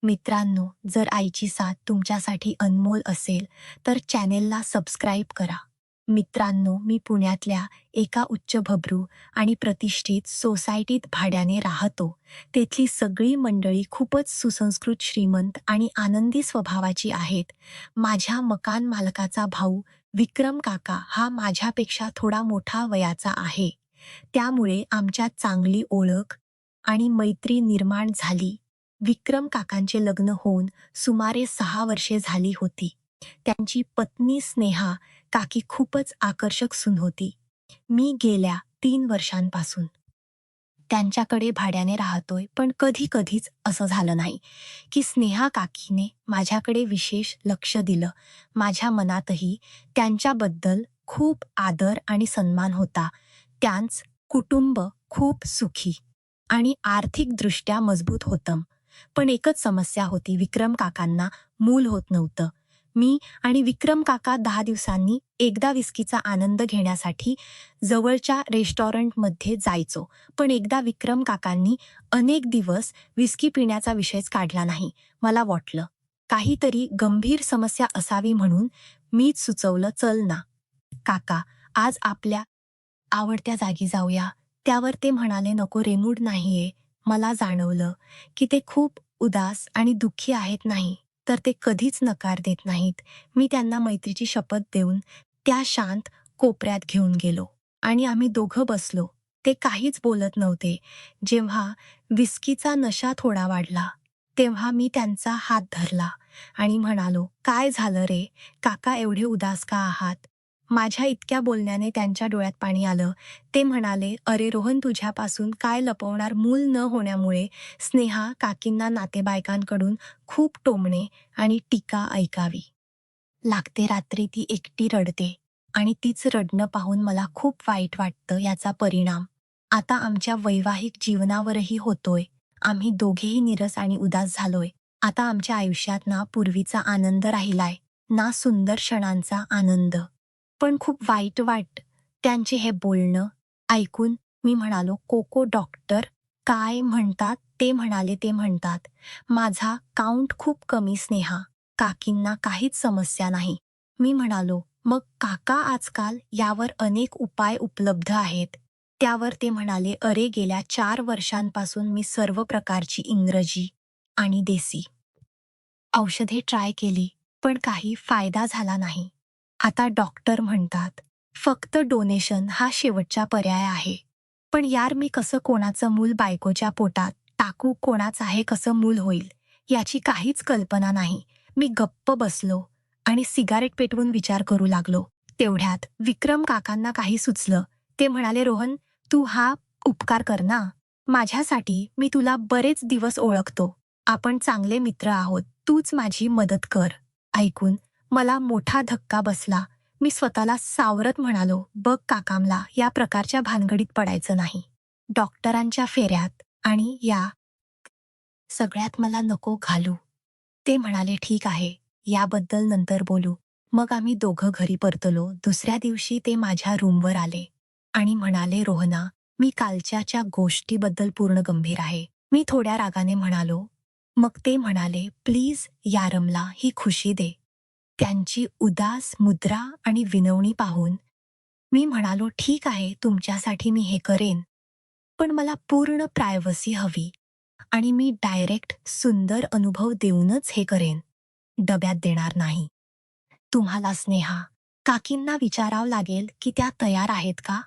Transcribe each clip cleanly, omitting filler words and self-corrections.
मित्रांनो, जर आईची साथ तुमच्यासाठी अनमोल असेल तर चॅनेलला सबस्क्राईब करा. मित्रांनो, मी पुण्यातल्या एका उच्चभ्रू आणि प्रतिष्ठित सोसायटीत भाड्याने राहतो. तेथली सगळी मंडळी खूपच सुसंस्कृत, श्रीमंत आणि आनंदी स्वभावाची आहेत. माझ्या मकान मालकाचा भाऊ विक्रम काका हा माझ्यापेक्षा थोडा मोठा वयाचा आहे. त्यामुळे आमच्यात चांगली ओळख आणि मैत्री निर्माण झाली. विक्रम काकांचे लग्न होऊन सुमारे 6 वर्षे झाली होती. त्यांची पत्नी स्नेहा काकी खूपच आकर्षक सून होती. मी गेल्या 3 वर्षांपासून त्यांच्याकडे भाड्याने राहतोय, पण कधीच असं झालं नाही की स्नेहा काकीने माझ्याकडे विशेष लक्ष दिलं. माझ्या मनातही त्यांच्याबद्दल खूप आदर आणि सन्मान होता. त्यांचं कुटुंब खूप सुखी आणि आर्थिकदृष्ट्या मजबूत होतं. पण एकच समस्या होती, विक्रम काकांना मूल होत नव्हतं. मी आणि विक्रम काका 10 दिवसांनी एकदा विस्कीचा आनंद घेण्यासाठी जवळच्या रेस्टॉरंटमध्ये जायचो. पण एकदा विक्रम काकांनी अनेक दिवस विस्की पिण्याचा विषयच काढला नाही. मला वाटलं काहीतरी गंभीर समस्या असावी, म्हणून मीच सुचवलं, चल ना काका, आज आपल्या आवडत्या जागी जाऊया. त्यावर ते म्हणाले, नको रे, मूड नाहीये. मला जाणवलं की ते खूप उदास आणि दुःखी आहेत. नाही तर ते कधीच नकार देत नाहीत. मी त्यांना मैत्रीची शपथ देऊन त्या शांत कोपऱ्यात घेऊन गेलो आणि आम्ही दोघं बसलो. ते काहीच बोलत नव्हते. जेव्हा विस्कीचा नशा थोडा वाढला तेव्हा मी त्यांचा हात धरला आणि म्हणालो, काय झालं रे काका, एवढे उदास का आहात? माझ्या इतक्या बोलण्याने त्यांच्या डोळ्यात पाणी आलं. ते म्हणाले, अरे रोहन, तुझ्यापासून काय लपवणार? मूल न होण्यामुळे स्नेहा काकींना नातेवाईकांकडून खूप टोमणे आणि टीका ऐकावी लागते. रात्री ती एकटी रडते आणि तीच रडणं पाहून मला खूप वाईट वाटतं. याचा परिणाम आता आमच्या वैवाहिक जीवनावरही होतोय. आम्ही दोघेही निरस आणि उदास झालोय. आता आमच्या आयुष्यात ना पूर्वीचा आनंद राहिलाय, ना सुंदर क्षणांचा आनंद. पण खूप वाईट वाटतं. त्यांचे हे बोलणं ऐकून मी म्हणालो, कोको डॉक्टर काय म्हणतात? ते म्हणतात माझा काउंट खूप कमी, स्नेहा काकींना काहीच समस्या नाही. मी म्हणालो, मग काका, आजकाल यावर अनेक उपाय उपलब्ध आहेत. त्यावर ते म्हणाले, अरे गेल्या 4 वर्षांपासून मी सर्व प्रकारची इंग्रजी आणि देसी औषधे ट्राय केली, पण काही फायदा झाला नाही. आता डॉक्टर म्हणतात फक्त डोनेशन हा शेवटचा पर्याय आहे. पण यार, मी कसं कोणाचं मूल बायकोच्या पोटात टाकू? कोणाच आहे कसं मूल होईल याची काहीच कल्पना नाही. मी गप्प बसलो आणि सिगारेट पेटवून विचार करू लागलो. तेवढ्यात विक्रम काकांना काही सुचलं. ते म्हणाले, रोहन, तू हा उपकार कर ना माझ्यासाठी. मी तुला बरेच दिवस ओळखतो. आपण चांगले मित्र आहोत. तूच माझी मदत कर. ऐकून मला मोठा धक्का बसला. मी स्वतःला सावरत म्हणालो, बघ काकामला, या प्रकारच्या भानगडीत पडायचं नाही. डॉक्टरांच्या फेऱ्यात आणि या सगळ्यात मला नको घालू. ते म्हणाले, ठीक आहे, याबद्दल नंतर बोलू. मग आम्ही दोघं घरी परतलो. दुसऱ्या दिवशी ते माझ्या रूमवर आले आणि म्हणाले, रोहना, मी कालच्या गोष्टीबद्दल पूर्ण गंभीर आहे. मी थोड्या रागाने म्हणालो. मग ते म्हणाले, प्लीज यारमला ही खुशी दे. त्यांची उदास मुद्रा आणि विनवणी पाहून मी म्हणालो, ठीक आहे, तुमच्यासाठी मी हे करेन, पण मला पूर्ण प्रायव्हसी हवी आणि मी डायरेक्ट सुंदर अनुभव देऊनच हे करेन, डब्यात देणार नाही. तुम्हाला स्नेहा काकींना विचारावं लागेल की त्या तयार आहेत का?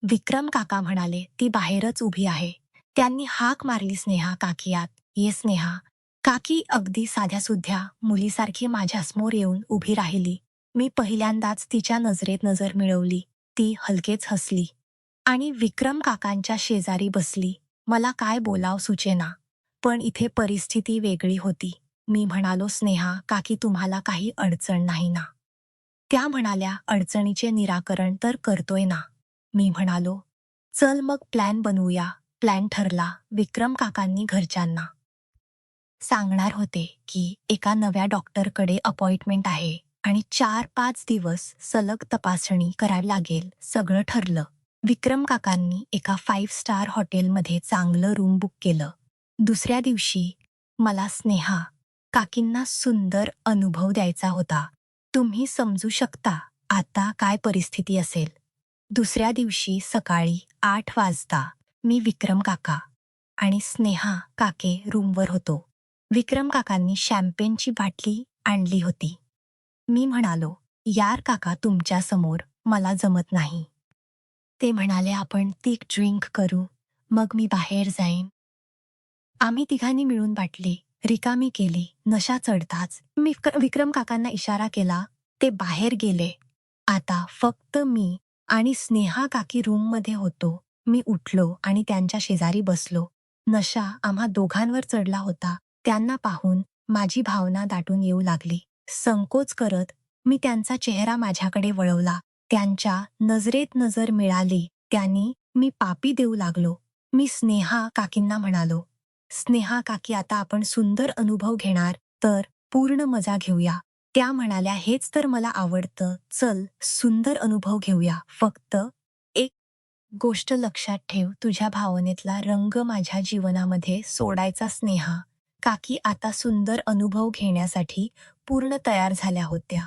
विक्रम काका म्हणाले, ती बाहेरच उभी आहे. त्यांनी हाक मारली, स्नेहा काकी आत ये. स्नेहा काकी अगदी साध्यासुध्या मुलीसारखी माझ्यासमोर येऊन उभी राहिली. मी पहिल्यांदाच तिच्या नजरेत नजर मिळवली. ती हलकेच हसली आणि विक्रम काकांच्या शेजारी बसली. मला काय बोलाव सुचेना, पण इथे परिस्थिती वेगळी होती. मी म्हणालो, स्नेहा काकी, तुम्हाला काही अडचण नाही ना? त्या म्हणाल्या, अडचणीचे निराकरण तर करतोय ना. मी म्हणालो, चल मग प्लॅन बनवूया. प्लॅन ठरला. विक्रम काकांनी घरच्यांना सांगणार होते की एका नव्या डॉक्टरकडे अपॉइंटमेंट आहे आणि 4-5 दिवस सलग तपासणी करावी लागेल. सगळं ठरलं. विक्रम काकांनी एका 5 स्टार हॉटेलमध्ये चांगलं रूम बुक केलं. दुसऱ्या दिवशी मला स्नेहा काकींना सुंदर अनुभव द्यायचा होता. तुम्ही समजू शकता आता काय परिस्थिती असेल. दुसऱ्या दिवशी सकाळी 8 वाजता मी विक्रम काका आणि स्नेहा काके रूमवर होतो. विक्रम काकांनी शॅम्पेनची बाटली आणली होती. मी म्हणालो, यार काका तुमच्यासमोर मला जमत नाही. ते म्हणाले आपण ती ड्रिंक करू, मग मी बाहेर जाईन. आम्ही तिघांनी मिळून बाटली रिकामी केली. नशा चढताच मी विक्रम काकांना इशारा केला. ते बाहेर गेले. आता फक्त मी आणि स्नेहा काकी रूममध्ये होतो. मी उठलो आणि त्यांच्या शेजारी बसलो. नशा आम्हा दोघांवर चढला होता. त्यांना पाहून माझी भावना दाटून येऊ लागली. संकोच करत मी त्यांचा चेहरा माझ्याकडे वळवला. त्यांच्या नजरेत नजर मिळाली. त्यांनी मी पापी देऊ लागलो. मी स्नेहा काकींना म्हणालो, स्नेहा काकी आता आपण सुंदर अनुभव घेणार, तर पूर्ण मजा घेऊया. त्या म्हणाल्या हेच तर मला आवडतं, चल सुंदर अनुभव घेऊया. फक्त एक गोष्ट लक्षात ठेव, तुझ्या भावनेतला रंग माझ्या जीवनामध्ये सोडायचा. स्नेहा काकी आता सुंदर अनुभव घेण्यासाठी पूर्ण तयार झाल्या होत्या.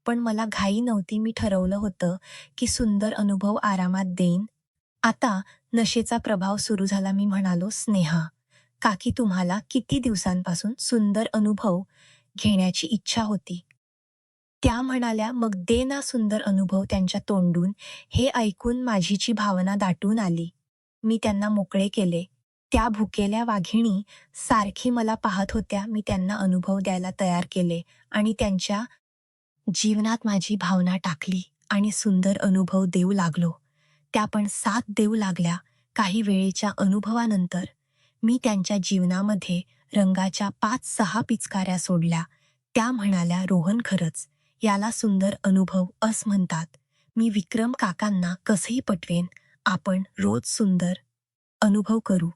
पण मला घाई नव्हती. मी ठरवलं होतं की सुंदर अनुभव आरामात देईन. आता नशेचा प्रभाव सुरू झाला. मी म्हणालो, स्नेहा काकी तुम्हाला किती दिवसांपासून सुंदर अनुभव घेण्याची इच्छा होती. त्या म्हणाल्या मग दे ना सुंदर अनुभव. त्यांच्या तोंडून हे ऐकून माझीची भावना दाटून आली. मी त्यांना मोकळे केले. त्या भुकेल्या वाघिणी सारखी मला पाहत होत्या. मी त्यांना अनुभव द्यायला तयार केले आणि त्यांच्या जीवनात माझी भावना टाकली आणि सुंदर अनुभव देऊ लागलो. त्या पण साथ देऊ लागल्या. काही वेळेच्या अनुभवानंतर मी त्यांच्या जीवनामध्ये रंगाच्या 5-6 पिचकाऱ्या सोडल्या. त्या म्हणाल्या, रोहन खरंच याला सुंदर अनुभव असं म्हणतात. मी विक्रम काकांना कसंही पटवेन, आपण रोज सुंदर अनुभव करू.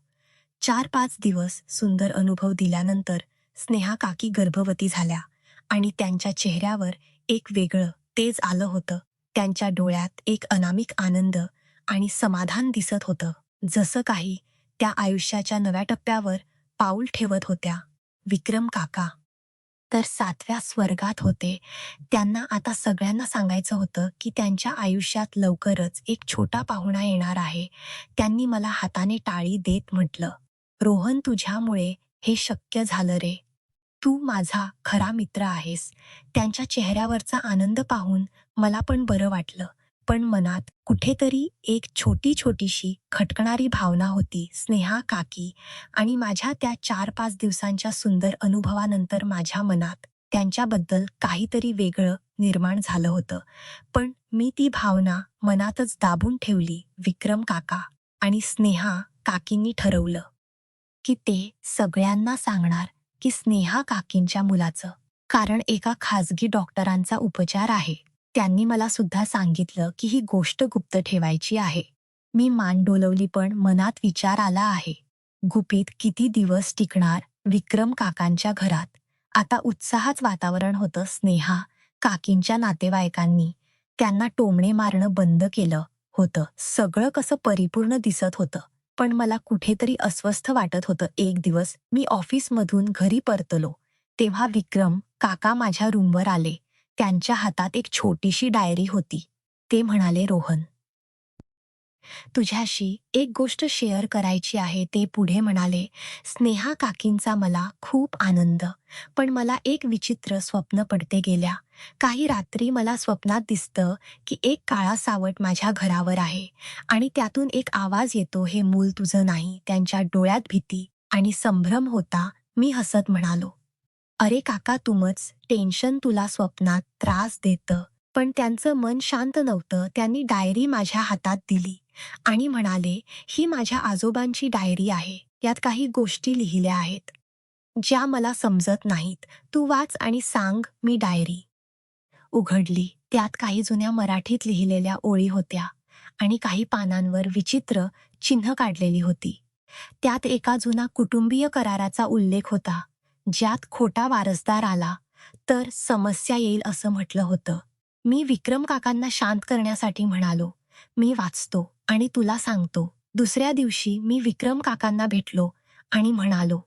4-5 दिवस सुंदर अनुभव दिल्यानंतर स्नेहा काकी गर्भवती झाल्या आणि त्यांच्या चेहऱ्यावर एक वेगळं तेज आलं होतं. त्यांच्या डोळ्यात एक अनामिक आनंद आणि समाधान दिसत होतं, जसं काही त्या आयुष्याच्या नव्या टप्प्यावर पाऊल ठेवत होत्या. विक्रम काका तर 7व्या स्वर्गात होते. त्यांना आता सगळ्यांना सांगायचं होतं की त्यांच्या आयुष्यात लवकरच एक छोटा पाहुणा येणार आहे. त्यांनी मला हाताने टाळी देत म्हटलं, रोहन तुझ्यामुळे हे शक्य झालं रे. तू माझा खरा मित्र आहेस. त्यांच्या चेहऱ्यावरचा आनंद पाहून मला पण बरं वाटलं. पण मनात कुठेतरी एक छोटीशी खटकणारी भावना होती. स्नेहा काकी आणि माझ्या त्या 4-5 दिवसांच्या सुंदर अनुभवानंतर माझ्या मनात त्यांच्याबद्दल काहीतरी वेगळं निर्माण झालं होतं. पण मी ती भावना मनातच दाबून ठेवली. विक्रम काका आणि स्नेहा काकींनी ठरवलं की ते सगळ्यांना सांगणार की स्नेहा काकींच्या मुलाचं कारण एका खाजगी डॉक्टरांचा उपचार आहे. त्यांनी मला सुद्धा सांगितलं की ही गोष्ट गुप्त ठेवायची आहे. मी मान डोलवली पण मनात विचार आला आहे, गुपित किती दिवस टिकणार विक्रम काकांच्या घरात. आता उत्साहाच वातावरण होतं. स्नेहा काकींच्या नातेवाईकांनी त्यांना टोमणे मारणं बंद केलं होतं. सगळं कसं परिपूर्ण दिसत होतं. पण मला कुठेतरी अस्वस्थ वाटत होतं. एक दिवस मी ऑफिसमधून घरी परतलो तेव्हा विक्रम काका माझ्या रूमवर आले. त्यांच्या हातात एक छोटीशी डायरी होती. ते म्हणाले, रोहन तुझ्याशी एक गोष्ट शेअर करायची आहे. ते पुढे म्हणाले, स्नेहा काकींचा मला खूप आनंद, पण मला एक विचित्र स्वप्न पडते गेल्या काही रात्री. मला स्वप्नात दिसतं की एक काळा सावट माझ्या घरावर आहे आणि त्यातून एक आवाज येतो, हे मूल तुझं नाही. त्यांच्या डोळ्यात भीती आणि संभ्रम होता. मी हसत म्हणालो, अरे काका तुमच टेन्शन, तुला स्वप्नात त्रास देतं. पण त्यांचं मन शांत नव्हतं. त्यांनी डायरी माझ्या हातात दिली आणि म्हणाले, ही माझ्या आजोबांची डायरी आहे. यात काही गोष्टी लिहिल्या आहेत ज्या मला समजत नाहीत. तू वाच आणि सांग. मी डायरी उघडली. त्यात काही जुन्या मराठीत लिहिलेल्या ओळी होत्या आणि काही पानांवर विचित्र चिन्ह काढलेली होती. त्यात एका जुना कुटुंबीय कराराचा उल्लेख होता, ज्यात खोटा वारसदार आला तर समस्या येईल असं म्हटलं होतं. मी विक्रम काकांना शांत करण्यासाठी म्हणालो, मी वाचतो आणि तुला सांगतो. दुसऱ्या दिवशी मी विक्रम काकांना भेटलो आणि म्हणालो,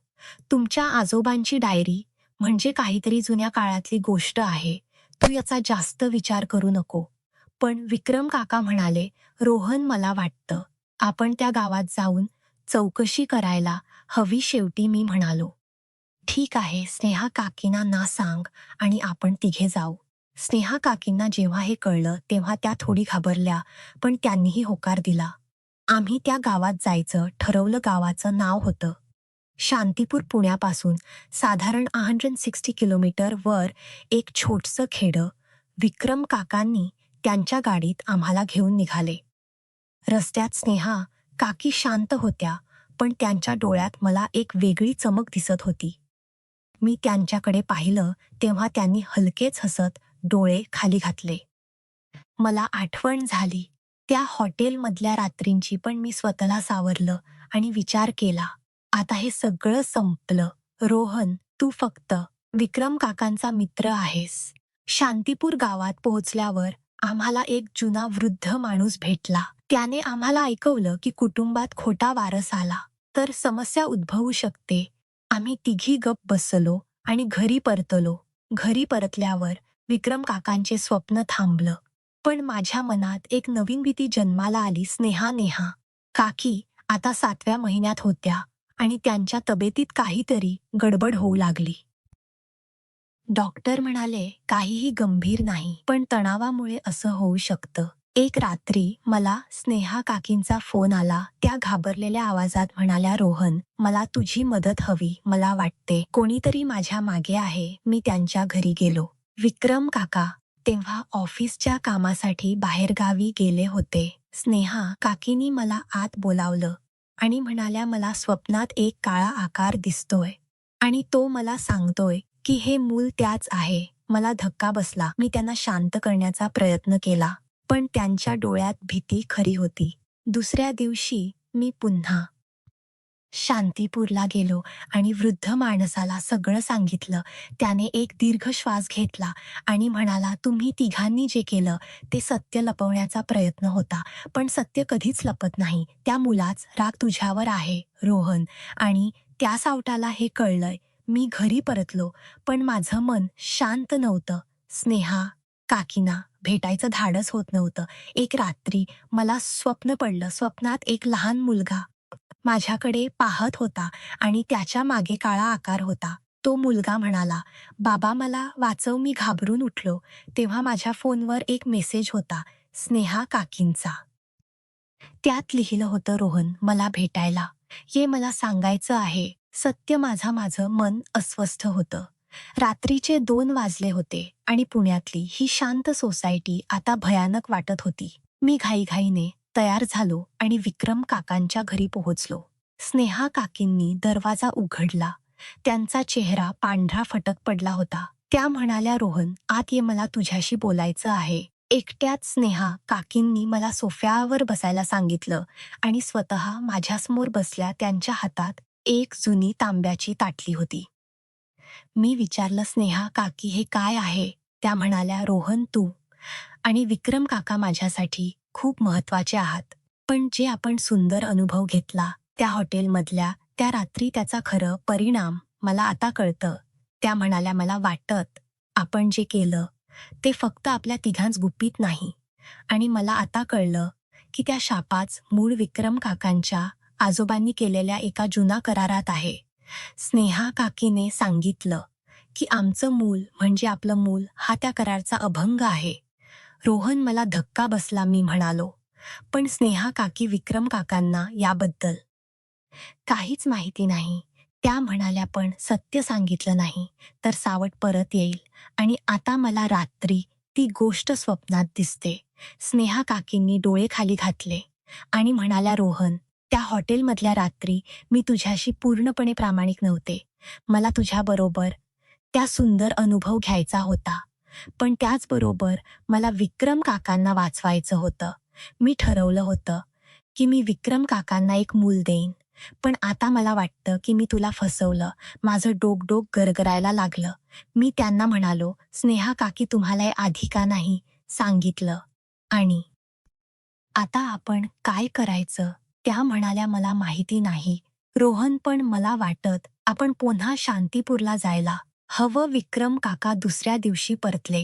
तुमच्या आजोबांची डायरी म्हणजे काहीतरी जुन्या काळातली गोष्ट आहे. तू याचा जास्त विचार करू नको. पण विक्रम काका म्हणाले, रोहन मला वाटतं आपण त्या गावात जाऊन चौकशी करायला हवी. शेवटी मी म्हणालो, ठीक आहे स्नेहा काकींना ना सांग आणि आपण तिघे जाऊ. स्नेहा काकींना जेव्हा हे कळलं तेव्हा त्या थोडी घाबरल्या, पण त्यांनीही होकार दिला. आम्ही त्या गावात जायचं ठरवलं. गावाचं नाव होतं शांतीपूर. पुण्यापासून साधारण 160 किलोमीटर वर एक छोटसं खेडं. विक्रम काकांनी त्यांच्या गाडीत आम्हाला घेऊन निघाले. रस्त्यात स्नेहा काकी शांत होत्या, पण त्यांच्या डोळ्यात मला एक वेगळी चमक दिसत होती. मी त्यांच्याकडे पाहिलं तेव्हा त्यांनी हलकेच हसत डोळे खाली घातले. मला आठवण झाली त्या हॉटेलमधल्या रात्रींची. पण मी स्वतःला सावरलं आणि विचार केला, आता हे सगळं संपलं. रोहन, तू फक्त विक्रम काकांचा मित्र आहेस. शांतीपूर गावात पोहोचल्यावर आम्हाला एक जुना वृद्ध माणूस भेटला. त्याने आम्हाला ऐकवलं की कुटुंबात खोटा वारस आला तर समस्या उद्भवू शकते. आम्ही तिघी गप्प बसलो आणि घरी परतलो. घरी परतल्यावर विक्रम काकांचे स्वप्न थांबलं. पण माझ्या मनात एक नवीन भीती जन्माला आली. नेहा काकी आता 7व्या महिन्यात होत्या आणि त्यांच्या तब्येतीत काहीतरी गडबड होऊ लागली. डॉक्टर म्हणाले काहीही गंभीर नाही, पण तणावामुळे असं होऊ शकतं. एक रात्री मला स्नेहा काकींचा फोन आला. त्या घाबरलेल्या आवाजात म्हणाल्या, रोहन मला तुझी मदत हवी. मला वाटते कोणीतरी माझ्या मागे आहे. मी त्यांच्या घरी गेलो. विक्रम काका तेव्हा ऑफिसच्या कामासाठी बाहेरगावी गेले होते. स्नेहा काकींनी मला आत बोलावलं आणि म्हणाल्या, मला स्वप्नात एक काळा आकार दिसतोय आणि तो मला सांगतोय की हे मूल त्याच आहे. मला धक्का बसला. मी त्यांना शांत करण्याचा प्रयत्न केला, पण त्यांच्या डोळ्यात भीती खरी होती. दुसऱ्या दिवशी मी पुन्हा शांतीपूरला गेलो आणि वृद्ध माणसाला सगळं सांगितलं. त्याने एक दीर्घ श्वास घेतला आणि म्हणाला, तुम्ही तिघांनी जे केलं ते सत्य लपवण्याचा प्रयत्न होता, पण सत्य कधीच लपत नाही. त्या मुलाच राग तुझ्यावर आहे रोहन, आणि त्या सावटाला हे कळलंय. मी घरी परतलो, पण माझं मन शांत नव्हतं. स्नेहा काकींना भेटायचं धाडस होत नव्हतं. एक रात्री मला स्वप्न पडलं. स्वप्नात एक लहान मुलगा माझ्याकडे पाहत होता आणि त्याच्या मागे काळा आकार होता. तो मुलगा म्हणाला, बाबा मला वाचव. मी घाबरून उठलो. तेव्हा माझ्या फोनवर एक मेसेज होता स्नेहा काकींचा. त्यात लिहिलं होतं, रोहन मला भेटायला ये. मला सांगायचं आहे सत्य. माझं मन अस्वस्थ होतं. रात्रीचे 2 वाजले होते आणि पुण्यातली ही शांत सोसायटी आता भयानक वाटत होती. मी घाईघाईने तयार झालो आणि विक्रम काकांच्या घरी पोहोचलो. स्नेहा काकींनी दरवाजा उघडला. त्यांचा चेहरा पांढरा फटक पडला होता. त्या म्हणाल्या, रोहन आत ये, मला तुझ्याशी बोलायचं आहे. एकट्यात स्नेहा काकींनी मला सोफ्यावर बसायला सांगितलं आणि स्वतः माझ्यासमोर बसल्या. त्यांच्या हातात एक जुनी तांब्याची ताटली होती. मी विचारलं, स्नेहा काकी हे काय आहे? त्या म्हणाल्या, रोहन तू आणि विक्रम काका माझ्यासाठी खूप महत्वाचे आहात. पण जे आपण सुंदर अनुभव घेतला त्या हॉटेलमधल्या त्या रात्री, त्याचा खरं परिणाम मला आता कळतं. त्या म्हणाल्या, मला वाटत आपण जे केलं ते फक्त आपल्या तिघांच गुपित नाही, आणि मला आता कळलं की त्या शापाच मूळ विक्रम काकांच्या आजोबांनी केलेल्या एका जुना करारात आहे. स्नेहा काकीने सांगितलं की आमचं मूल म्हणजे आपलं मूल हा त्या कराराचा अभंग आहे. रोहन मला धक्का बसला. मी म्हणालो, पण स्नेहा काकी विक्रम काकांना याबद्दल काहीच माहिती नाही. त्या म्हणाल्या, पण सत्य सांगितलं नाही तर सावट परत येईल. आणि आता मला रात्री ती गोष्ट स्वप्नात दिसते. स्नेहा काकींनी डोळे खाली घातले आणि म्हणाल्या, रोहन त्या हॉटेलमधल्या रात्री मी तुझ्याशी पूर्णपणे प्रामाणिक नव्हते. मला तुझ्याबरोबर त्या सुंदर अनुभव घ्यायचा होता, पण त्याचबरोबर मला विक्रम काकांना वाचवायचं होतं. मी ठरवलं होतं की मी विक्रम काकांना एक मूल देईन, पण आता मला वाटतं की मी तुला फसवलं. माझं डोक गरगरायला लागलं. मी त्यांना म्हणालो, स्नेहा काकी तुम्हाला हे आधी का नाही सांगितलं, आणि आता आपण काय करायचं? त्या म्हणाल्या, मला माहिती नाही रोहन, पण मला वाटत आपण पुन्हा शांतीपूरला जायला हवं. विक्रम काका दुसऱ्या दिवशी परतले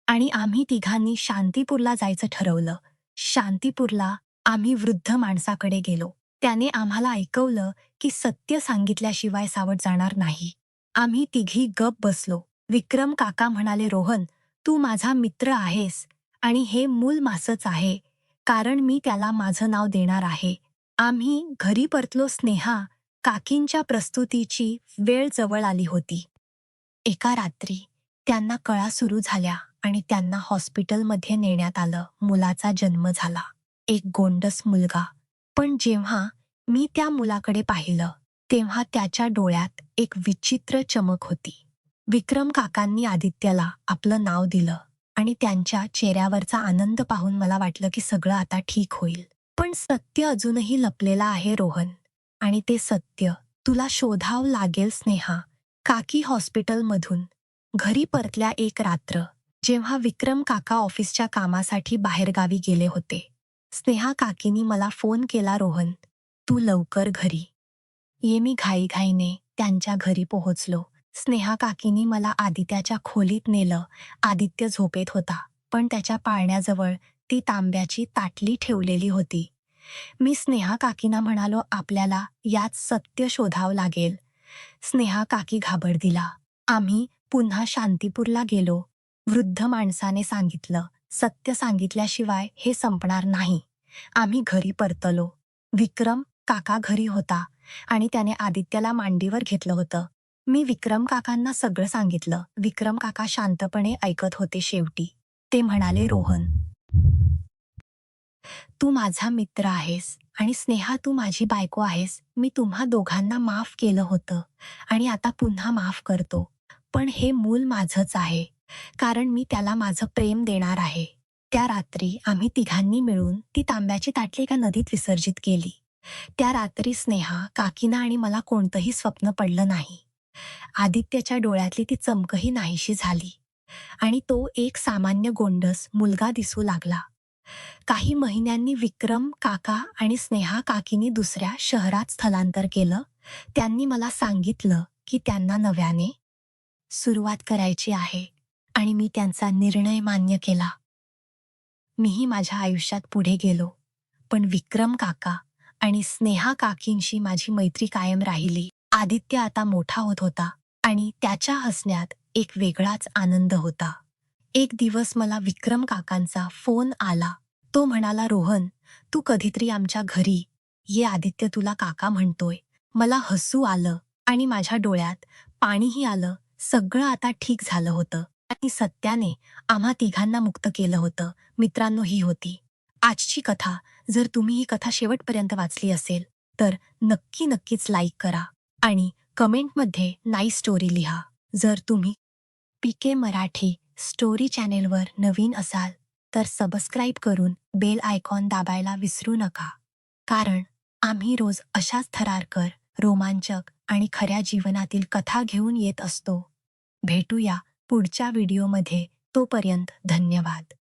आणि आम्ही तिघांनी शांतीपूरला जायचं ठरवलं. शांतीपूरला आम्ही वृद्ध माणसाकडे गेलो. त्याने आम्हाला ऐकवलं की सत्य सांगितल्याशिवाय सावध जाणार नाही. आम्ही तिघी गप बसलो. विक्रम काका म्हणाले, रोहन, तू माझा मित्र आहेस आणि हे मूल मासच आहे, कारण मी त्याला माझं नाव देणार आहे. आम्ही घरी परतलो. स्नेहा काकींच्या प्रस्तुतीची वेळ जवळ आली होती. एका रात्री त्यांना कळा सुरू झाल्या आणि त्यांना हॉस्पिटलमध्ये नेण्यात आलं. मुलाचा जन्म झाला, एक गोंडस मुलगा. पण जेव्हा मी त्या मुलाकडे पाहिलं तेव्हा त्याच्या डोळ्यात एक विचित्र चमक होती. विक्रम काकांनी आदित्यला आपलं नाव दिलं आणि त्यांच्या चेहऱ्यावरचा आनंद पाहून मला वाटलं की सगळं आता ठीक होईल. पण सत्य अजूनही लपलेलं आहे रोहन, आणि ते सत्य तुला शोधावं लागेल. स्नेहा काकी हॉस्पिटलमधून घरी परतल्या एक रात्र, जेव्हा विक्रम काका ऑफिसच्या कामासाठी बाहेरगावी गेले होते. स्नेहा काकीनी मला फोन केला, रोहन, तू लवकर घरी ये. मी घाईघाईने त्यांच्या घरी पोहोचलो. स्नेहा काकीनी मला आदित्याच्या खोलीत नेलं. आदित्य झोपेत होता, पण त्याच्या पाळण्याजवळ ती तांब्याची ताटली ठेवलेली होती. मी स्नेहा काकींना म्हणालो, आपल्याला यात सत्य शोधावं लागेल. स्नेहा काकी घाबरदिला. आम्ही पुन्हा शांतीपूरला गेलो. वृद्ध माणसाने सांगितलं, सत्य सांगितल्याशिवाय हे संपणार नाही. आम्ही घरी परतलो. विक्रम काका घरी होता आणि त्याने आदित्यला मांडीवर घेतलं होतं. मी विक्रम काकांना सगळं सांगितलं. विक्रम काका शांतपणे ऐकत होते. शेवटी ते म्हणाले, रोहन, तू माझा मित्र आहेस आणि स्नेहा तू माझी बायको आहेस. मी तुम्हा दोघांना माफ केलं होतं आणि आता पुन्हा माफ करतो. पण हे मूल माझंच आहे, कारण मी त्याला माझं प्रेम देणार आहे. त्या रात्री आम्ही तिघांनी मिळून ती तांब्याची ताटली एका नदीत विसर्जित केली. त्या रात्री स्नेहा काकीना आणि मला कोणतंही स्वप्न पडलं नाही. आदित्यच्या डोळ्यातली ती चमकही नाहीशी झाली आणि तो एक सामान्य गोंडस मुलगा दिसू लागला. काही महिन्यांनी विक्रम काका आणि स्नेहा काकीनी दुसऱ्या शहरात स्थलांतर केलं. त्यांनी मला सांगितलं की त्यांना नव्याने सुरुवात करायची आहे आणि मी त्यांचा निर्णय मान्य केला. मीही माझ्या आयुष्यात पुढे गेलो, पण विक्रम काका आणि स्नेहा काकींशी माझी मैत्री कायम राहिली. आदित्य आता मोठा होत होता आणि त्याच्या हसण्यात एक वेगळाच आनंद होता. एक दिवस मला विक्रम काकांचा फोन आला. तो म्हणाला, रोहन, तू कधीतरी आमच्या घरी ये, आदित्य तुला काका म्हणतोय. मला हसू आलं आणि माझ्या डोळ्यात पाणीही आलं. सगळं आता ठीक झालं होतं आणि सत्याने आम्हा तिघांना मुक्त केलं होतं. मित्रांनो, ही होती आजची कथा. जर तुम्ही ही कथा शेवटपर्यंत वाचली असेल तर नक्कीच लाईक करा आणि कमेंटमध्ये नाईस स्टोरी लिहा. जर तुम्ही पीके मराठी स्टोरी चॅनेलवर नवीन असाल तर सबस्क्राईब करून बेल आयकॉन दाबायला विसरू नका, कारण आम्ही रोज अशाच थरारकर, रोमांचक आणि खऱ्या जीवनातील कथा घेऊन येत असतो. भेटूया पुढच्या व्हिडिओमध्ये. तोपर्यंत धन्यवाद.